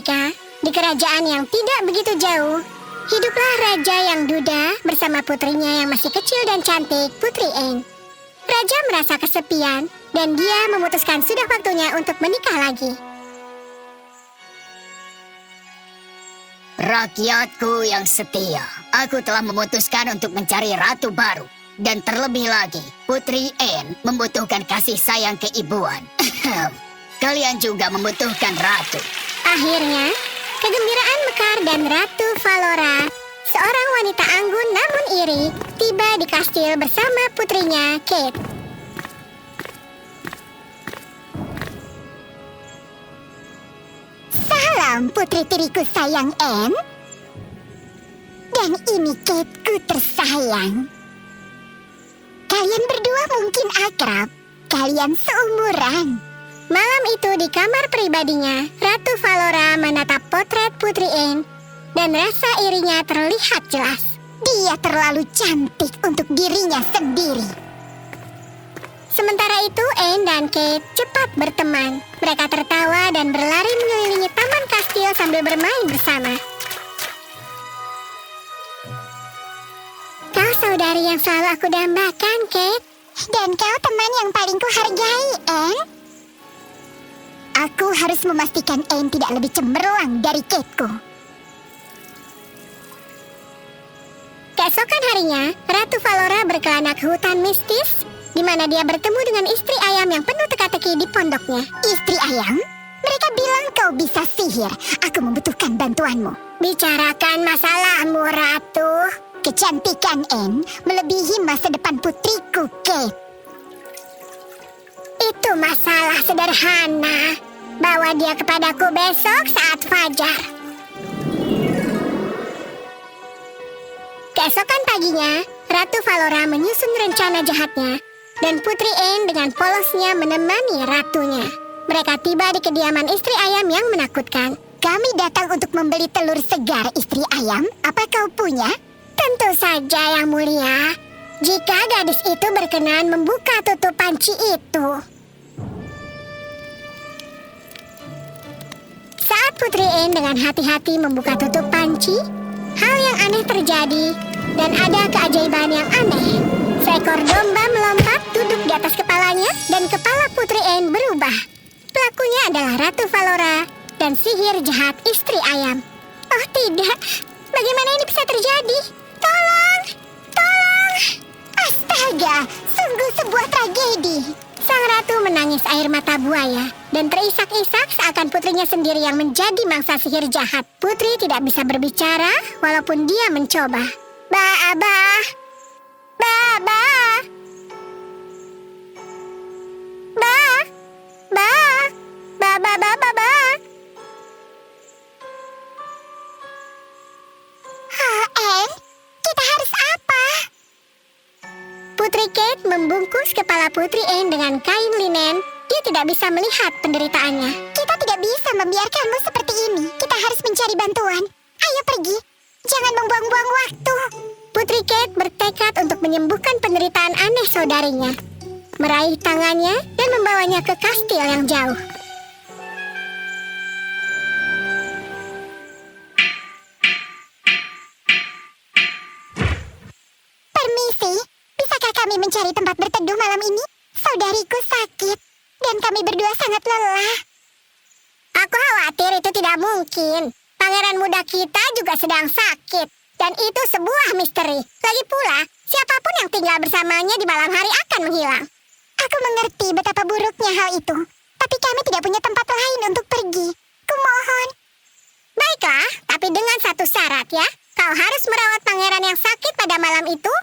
Veronica, di kerajaan yang tidak begitu jauh, hiduplah raja yang duda bersama putrinya yang masih kecil dan cantik, Putri Anne. Raja merasa kesepian dan dia memutuskan sudah waktunya untuk menikah lagi. Rakyatku yang setia, aku telah memutuskan untuk mencari ratu baru. Dan terlebih lagi, Putri Anne membutuhkan kasih sayang keibuan. Kalian juga membutuhkan ratu. Akhirnya, kegembiraan mekar dan Ratu Valora, seorang wanita anggun namun iri, tiba di kastil bersama putrinya Kate. Salam putri tiriku sayang Anne. Dan ini Kateku tersayang. Kalian berdua mungkin akrab. Kalian seumuran. Malam itu di kamar pribadinya, Ratu Valora menatap potret Putri Anne dan rasa irinya terlihat jelas. Dia terlalu cantik untuk dirinya sendiri. Sementara itu, Anne dan Kate cepat berteman. Mereka tertawa dan berlari mengelilingi taman kastil sambil bermain bersama. Kau saudari yang selalu aku dambakan, Kate. Dan kau teman yang paling kuhargai, Anne. Aku harus memastikan Anne tidak lebih cemerlang dari Kateku. Keesokan harinya, Ratu Valora berkelana ke hutan mistis, di mana dia bertemu dengan istri ayam yang penuh teka-teki di pondoknya. Istri ayam? Mereka bilang kau bisa sihir. Aku membutuhkan bantuanmu. Bicarakan masalahmu, Ratu. Kecantikan Anne melebihi masa depan putriku, Kate. Itu masalah sederhana. Bawa dia kepadaku besok saat fajar. Keesokan paginya, Ratu Valora menyusun rencana jahatnya, dan Putri Anne dengan polosnya menemani ratunya. Mereka tiba di kediaman istri ayam yang menakutkan. Kami datang untuk membeli telur segar, istri ayam. Apa kau punya? Tentu saja, Yang Mulia. Jika gadis itu berkenan membuka tutup panci itu. Saat Putri Anne dengan hati-hati membuka tutup panci, hal yang aneh terjadi dan ada keajaiban yang aneh. Seekor domba melompat duduk di atas kepalanya dan kepala Putri Anne berubah. Pelakunya adalah Ratu Valora dan sihir jahat istri ayam. Oh tidak, bagaimana ini bisa terjadi? Tolong! Tolong! Astaga, sungguh sebuah tragedi. Sang ratu menangis air mata buaya dan terisak-isak seakan putrinya sendiri yang menjadi mangsa sihir jahat. Putri tidak bisa berbicara walaupun dia mencoba. Ba-ba! Ba-ba! Ba! Ba! Ba-ba-ba-ba-ba! Anne, kita harus apa? Putri Kate membungkus kepala Putri Anne dengan kain linen. Dia tidak bisa melihat penderitaannya. Kita tidak bisa membiarkanmu seperti ini. Kita harus mencari bantuan. Ayo pergi. Jangan membuang-buang waktu. Putri Kate bertekad untuk menyembuhkan penderitaan aneh saudarinya. Meraih tangannya dan membawanya ke kastil yang jauh. Permisi, bisakah kami mencari tempat berteduh malam ini? Saudariku sakit, dan kami berdua sangat lelah. Aku khawatir itu tidak mungkin. Pangeran muda kita juga sedang sakit. Dan itu sebuah misteri. Lagi pula, siapapun yang tinggal bersamanya di malam hari akan menghilang. Aku mengerti betapa buruknya hal itu. Tapi kami tidak punya tempat lain untuk pergi. Kumohon. Baiklah, tapi dengan satu syarat ya. Kau harus merawat pangeran yang sakit pada malam itu.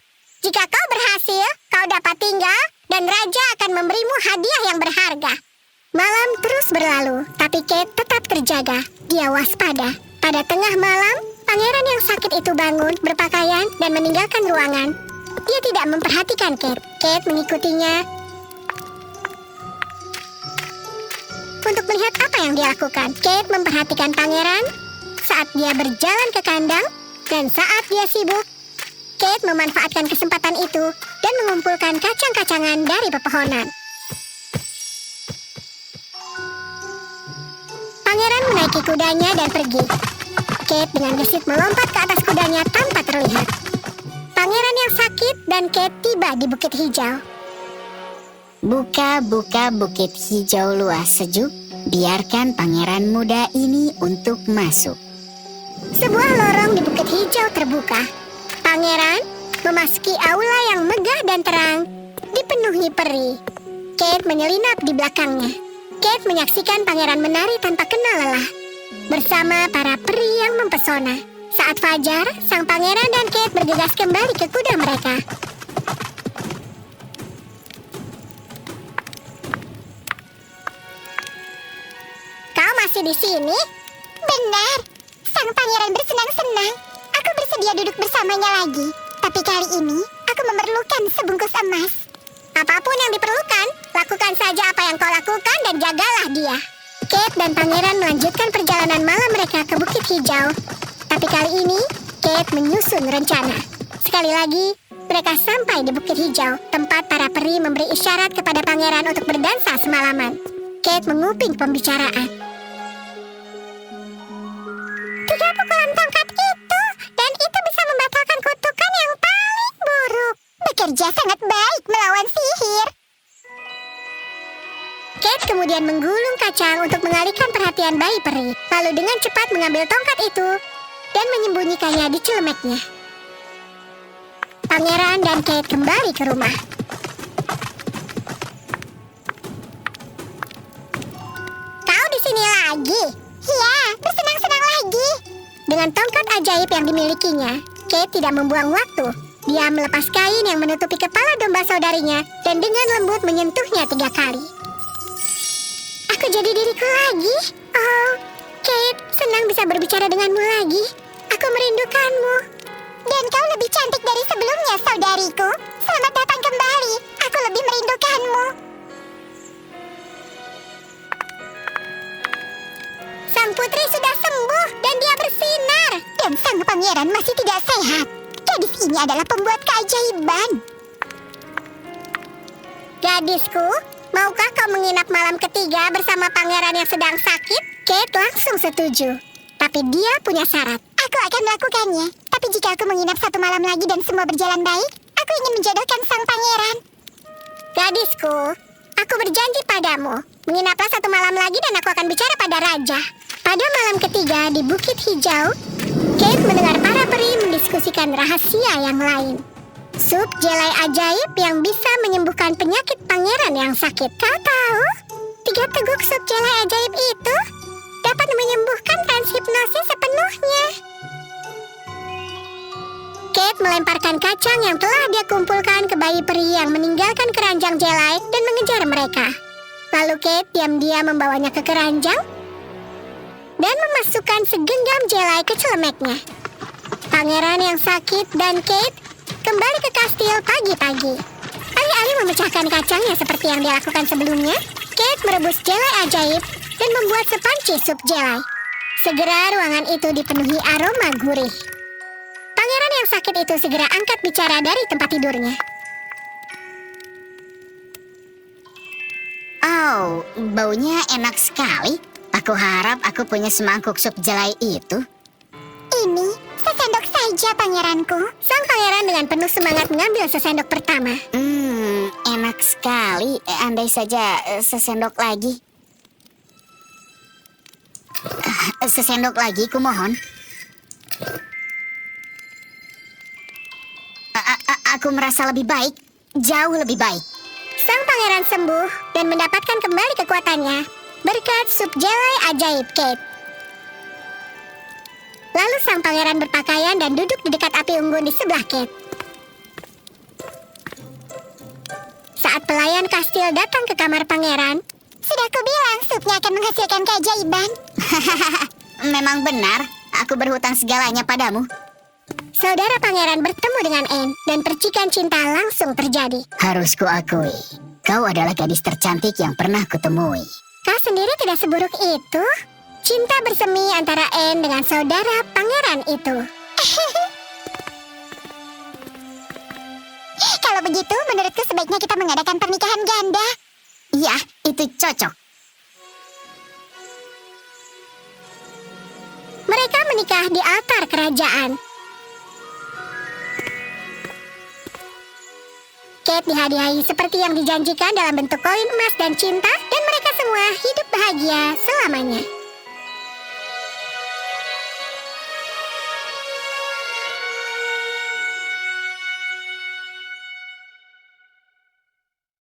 Jika kau berhasil, kau dapat tinggal dan raja akan memberimu hadiah yang berharga. Malam terus berlalu, tapi Kate tetap terjaga. Dia waspada. Pada tengah malam, pangeran yang sakit itu bangun, berpakaian, dan meninggalkan ruangan. Dia tidak memperhatikan Kate. Kate mengikutinya untuk melihat apa yang dia lakukan. Kate memperhatikan pangeran saat dia berjalan ke kandang, dan saat dia sibuk, Kate memanfaatkan kesempatan itu dan mengumpulkan kacang-kacangan dari pepohonan. Pangeran menaiki kudanya dan pergi. Kate dengan gesit melompat ke atas kudanya tanpa terlihat. Pangeran yang sakit dan Kate tiba di Bukit Hijau. Buka-buka bukit hijau luas sejuk, biarkan pangeran muda ini untuk masuk. Sebuah lorong di Bukit Hijau terbuka. Pangeran memasuki aula yang megah dan terang, dipenuhi peri. Kate menyelinap di belakangnya. Kate menyaksikan pangeran menari tanpa kenal lelah, bersama para peri yang mempesona. Saat fajar, sang pangeran dan Kate bergegas kembali ke kuda mereka. Kau masih di sini? Benar. Sang pangeran bersenang-senang. Aku bersedia duduk bersamanya lagi. Tapi kali ini, aku memerlukan sebungkus emas. Apapun yang diperlukan, lakukan saja apa yang kau lakukan dan jagalah dia. Kate dan pangeran melanjutkan perjalanan malam mereka ke Bukit Hijau. Tapi kali ini, Kate menyusun rencana. Sekali lagi, mereka sampai di Bukit Hijau, tempat para peri memberi isyarat kepada pangeran untuk berdansa semalaman. Kate menguping pembicaraan. 3 pukulan tongkat itu, dan itu bisa membatalkan kutukan yang paling buruk. Bekerja sangat baik melawan sihir. Kate kemudian menggulung kacang untuk mengalihkan perhatian bayi peri, lalu dengan cepat mengambil tongkat itu dan menyembunyikannya di celemeknya. Pangeran dan Kate kembali ke rumah. Kau di sini lagi? Ya, bersenang-senang lagi. Dengan tongkat ajaib yang dimilikinya, Kate tidak membuang waktu. Dia melepas kain yang menutupi kepala domba saudarinya dan dengan lembut menyentuhnya 3 kali. Aku jadi diriku lagi. Oh, Kate, senang bisa berbicara denganmu lagi. Aku merindukanmu. Dan kau lebih cantik dari sebelumnya, saudariku. Selamat datang kembali. Aku lebih merindukanmu. Sang putri sudah sembuh dan dia bersinar. Dan sang pangeran masih tidak sehat. Gadis ini adalah pembuat keajaiban. Gadisku, maukah kau menginap malam ketiga bersama pangeran yang sedang sakit? Kate langsung setuju. Tapi dia punya syarat. Aku akan melakukannya. Tapi jika aku menginap 1 malam lagi dan semua berjalan baik, aku ingin menjodohkan sang pangeran. Gadisku, aku berjanji padamu. Menginaplah 1 malam lagi dan aku akan bicara pada raja. Pada malam ketiga di Bukit Hijau, Kate mendengar para peri mendiskusikan rahasia yang lain. Sup jelai ajaib yang bisa menyembuhkan penyakit pangeran yang sakit. Kau tahu? 3 teguk sup jelai ajaib itu dapat menyembuhkan transhipnosis sepenuhnya. Kate melemparkan kacang yang telah dia kumpulkan ke bayi peri yang meninggalkan keranjang jelai dan mengejar mereka. Lalu Kate diam-diam membawanya ke keranjang dan memasukkan segenggam jelai ke celemeknya. Pangeran yang sakit dan Kate kembali ke kastil pagi-pagi. Alih-alih memecahkan kacangnya seperti yang dia lakukan sebelumnya, Kate merebus jelai ajaib dan membuat sepanci sup jelai. Segera ruangan itu dipenuhi aroma gurih. Pangeran yang sakit itu segera angkat bicara dari tempat tidurnya. Oh, baunya enak sekali. Aku harap aku punya semangkuk sup jelai itu. Ini sesendok saja, pangeranku. Sang pangeran dengan penuh semangat mengambil sesendok pertama. Enak sekali. Andai saja sesendok lagi. Sesendok lagi, kumohon. Aku merasa lebih baik. Jauh lebih baik. Sang pangeran sembuh dan mendapatkan kembali kekuatannya berkat sup jelai ajaib Kate. Lalu sang pangeran berpakaian dan duduk di dekat api unggun di sebelah Kate. Saat pelayan kastil datang ke kamar pangeran, Sudah kubilang supnya akan menghasilkan keajaiban. Memang benar, aku berhutang segalanya padamu. saudara pangeran bertemu dengan Anne dan percikan cinta langsung terjadi. Harus kuakui, kau adalah gadis tercantik yang pernah kutemui. Kau sendiri tidak seburuk itu. Cinta bersemi antara Anne dengan saudara pangeran itu. Kalau begitu, menurutku sebaiknya kita mengadakan pernikahan ganda. Iya, itu cocok. menikah di altar kerajaan. Kate dihadiahi seperti yang dijanjikan dalam bentuk koin emas dan cinta, dan mereka semua hidup bahagia selamanya.